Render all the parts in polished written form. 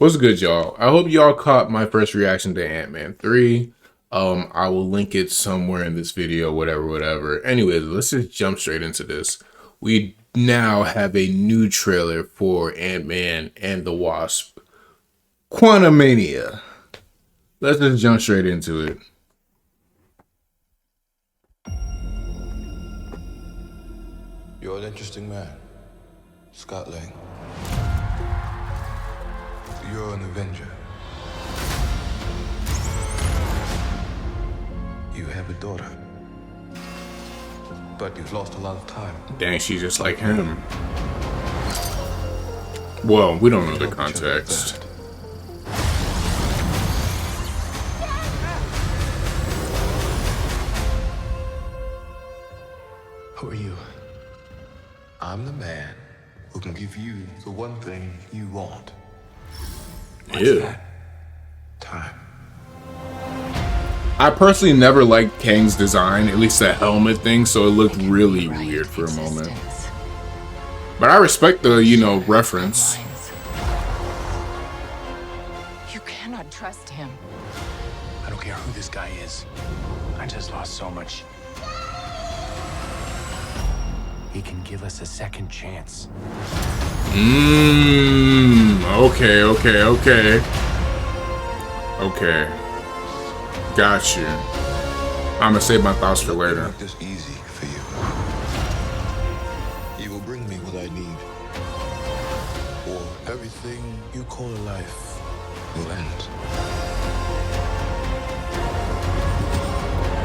What's good, y'all? I hope y'all caught my first reaction to Ant-Man 3. I will link it somewhere in this video, whatever. Anyways, let's just jump straight into this. We now have a new trailer for Ant-Man and the Wasp. Quantumania. Let's just jump straight into it. You're an interesting man, Scott Lang. You're an Avenger. You have a daughter, but you've lost a lot of time. Dang, she's just like him. Well, we don't know the context. Who are you? I'm the man who can give you the one thing you want. Ew. Time. I personally never liked Kang's design, at least the helmet thing, so it looked really weird for a moment. But I respect the, reference. You cannot trust him. I don't care who this guy is. I just lost so much. He can give us a second chance. Okay. Got you. I'm gonna save my thoughts for later. Make this easy for you. You will bring me what I need, or everything you call a life will end.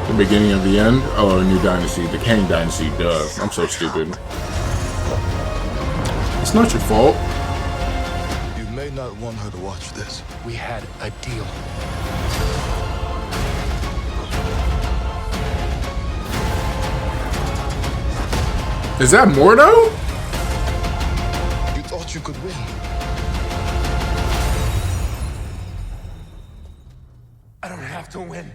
The beginning of the end? Oh, a new dynasty. The Kang dynasty, duh. I'm so stupid. It's not your fault. You may not want her to watch this. We had a deal. Is that Mordo? You thought you could win. I don't have to win.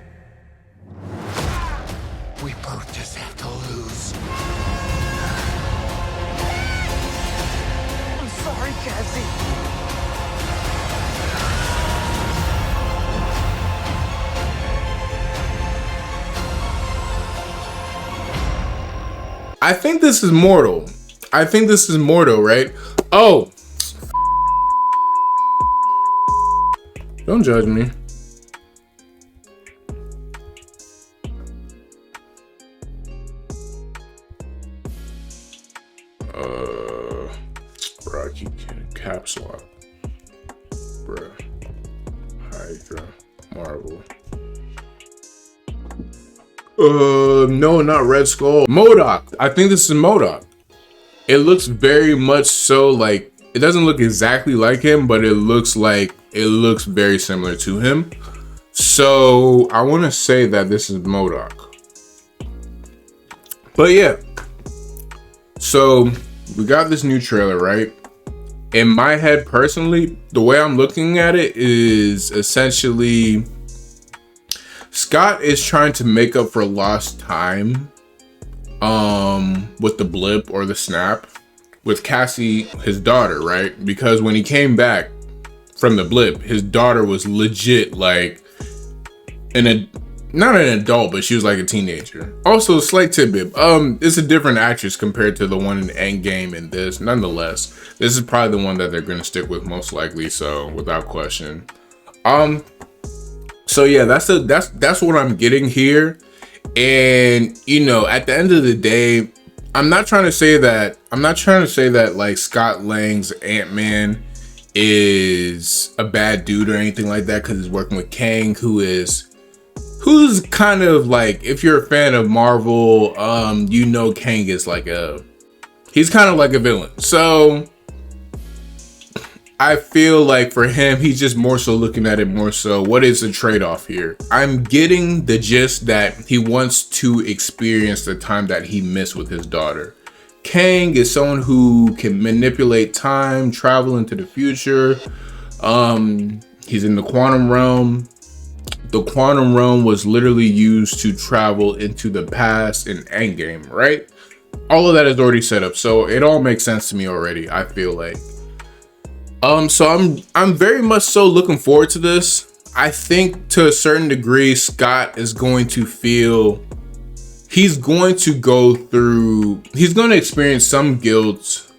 We both just have to lose. I'm sorry, Cassie. I think this is Mortal. Right? Oh. Don't judge me. Rocky Caps Lock. Bruh. Hydra. Marvel. No, not Red Skull. MODOK. I think this is MODOK. It looks very much so like, it doesn't look exactly like him, but it looks very similar to him. So I want to say that this is MODOK. But yeah. So we got this new trailer, right? In my head personally, the way I'm looking at it is essentially Scott is trying to make up for lost time with the blip or the snap with Cassie, his daughter, right? Because when he came back from the blip, his daughter was legit like not an adult, but she was like a teenager. Also, slight tidbit, it's a different actress compared to the one in Endgame and this. Nonetheless, this is probably the one that they're gonna stick with most likely, so without question. So yeah, that's what I'm getting here. And at the end of the day, I'm not trying to say that like Scott Lang's Ant-Man is a bad dude or anything like that, because he's working with Kang, who's kind of like, if you're a fan of Marvel, Kang is like he's kind of like a villain. So I feel like for him, he's just more so looking at it more so, what is the trade-off here? I'm getting the gist that he wants to experience the time that he missed with his daughter. Kang is someone who can manipulate time, travel into the future. He's in the quantum realm. The quantum realm was literally used to travel into the past in Endgame, right? All of that is already set up, so it all makes sense to me already, I feel like. So I'm very much so looking forward to this. I think to a certain degree, Scott is going to feel he's going to experience some guilt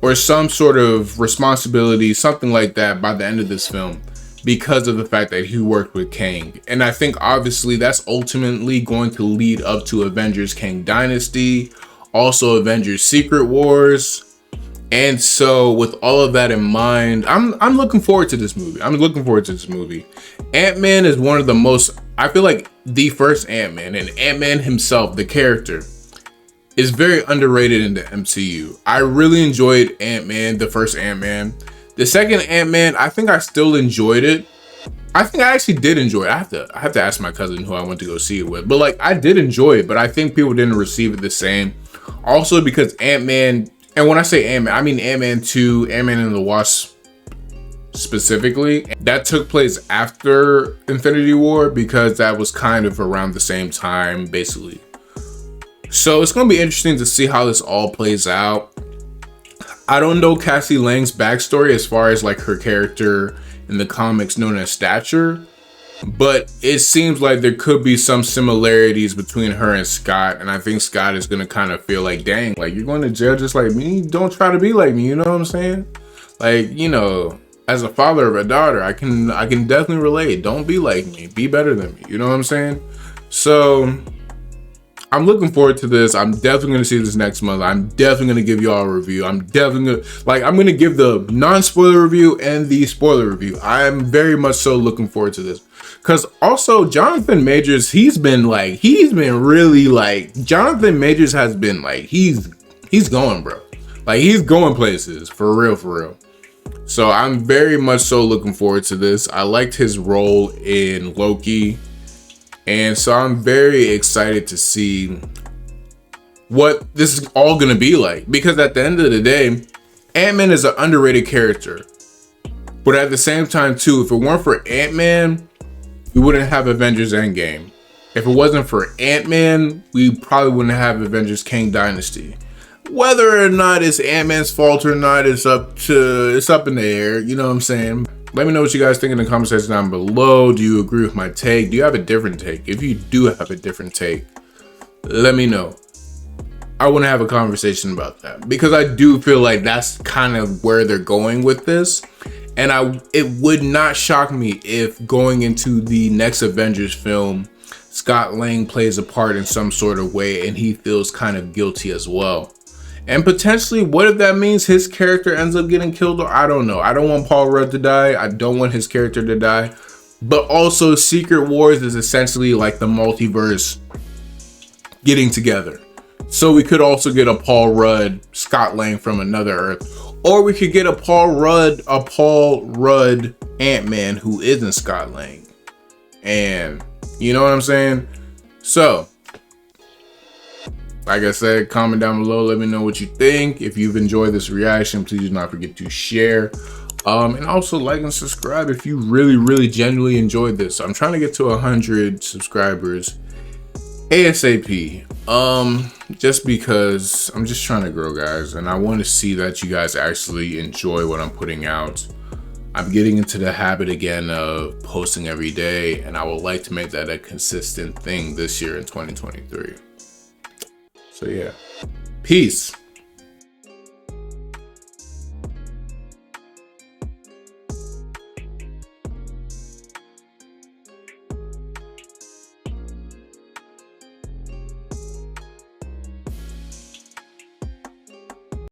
or some sort of responsibility, something like that by the end of this film, because of the fact that he worked with Kang. And I think obviously that's ultimately going to lead up to Avengers Kang Dynasty, also Avengers Secret Wars. And so with all of that in mind, I'm looking forward to this movie. Ant-Man is one of the most, I feel like the first Ant-Man, and Ant-Man himself, the character, is very underrated in the MCU. I really enjoyed Ant-Man, the first Ant-Man. The second Ant-Man, I think I still enjoyed it. I think I actually did enjoy it. I have to ask my cousin who I went to go see it with. But like, I did enjoy it, but I think people didn't receive it the same. Also because Ant-Man, and when I say Ant-Man, I mean Ant-Man 2, Ant-Man and the Wasp specifically. That took place after Infinity War because that was kind of around the same time, basically. So it's going to be interesting to see how this all plays out. I don't know Cassie Lang's backstory as far as like her character in the comics known as Stature, but it seems like there could be some similarities between her and Scott, and I think Scott is gonna kind of feel like, dang, like you're going to jail just like me, don't try to be like me, you know what I'm saying? Like, you know, as a father of a daughter, I can definitely relate. Don't be like me, be better than me, you know what I'm saying? So I'm looking forward to this. I'm definitely gonna see this next month. I'm definitely gonna give y'all a review. I'm gonna give the non-spoiler review and the spoiler review. I'm very much so looking forward to this. Cause also Jonathan Majors, he's been really like, Jonathan Majors has been like, he's going, bro. Like he's going places, for real. So I'm very much so looking forward to this. I liked his role in Loki. And so I'm very excited to see what this is all gonna be like. Because at the end of the day, Ant-Man is an underrated character. But at the same time too, if it weren't for Ant-Man, we wouldn't have Avengers Endgame. If it wasn't for Ant-Man, we probably wouldn't have Avengers Kang Dynasty. Whether or not it's Ant-Man's fault or not, it's up in the air, you know what I'm saying? Let me know what you guys think in the comment section down below. Do you agree with my take? Do you have a different take? If you do have a different take, let me know. I want to have a conversation about that because I do feel like that's kind of where they're going with this. And it would not shock me if going into the next Avengers film, Scott Lang plays a part in some sort of way and he feels kind of guilty as well. And potentially, what if that means his character ends up getting killed? Or I don't know. I don't want Paul Rudd to die. I don't want his character to die. But also, Secret Wars is essentially like the multiverse getting together. So we could also get a Paul Rudd, Scott Lang from another Earth. Or we could get a Paul Rudd Ant-Man who isn't Scott Lang. And you know what I'm saying? So, like I said, comment down below. Let me know what you think. If you've enjoyed this reaction, please do not forget to share. And also like and subscribe if you really genuinely enjoyed this. I'm trying to get to 100 subscribers ASAP. Just because I'm just trying to grow, guys. And I want to see that you guys actually enjoy what I'm putting out. I'm getting into the habit again of posting every day. And I would like to make that a consistent thing this year in 2023. So yeah, peace.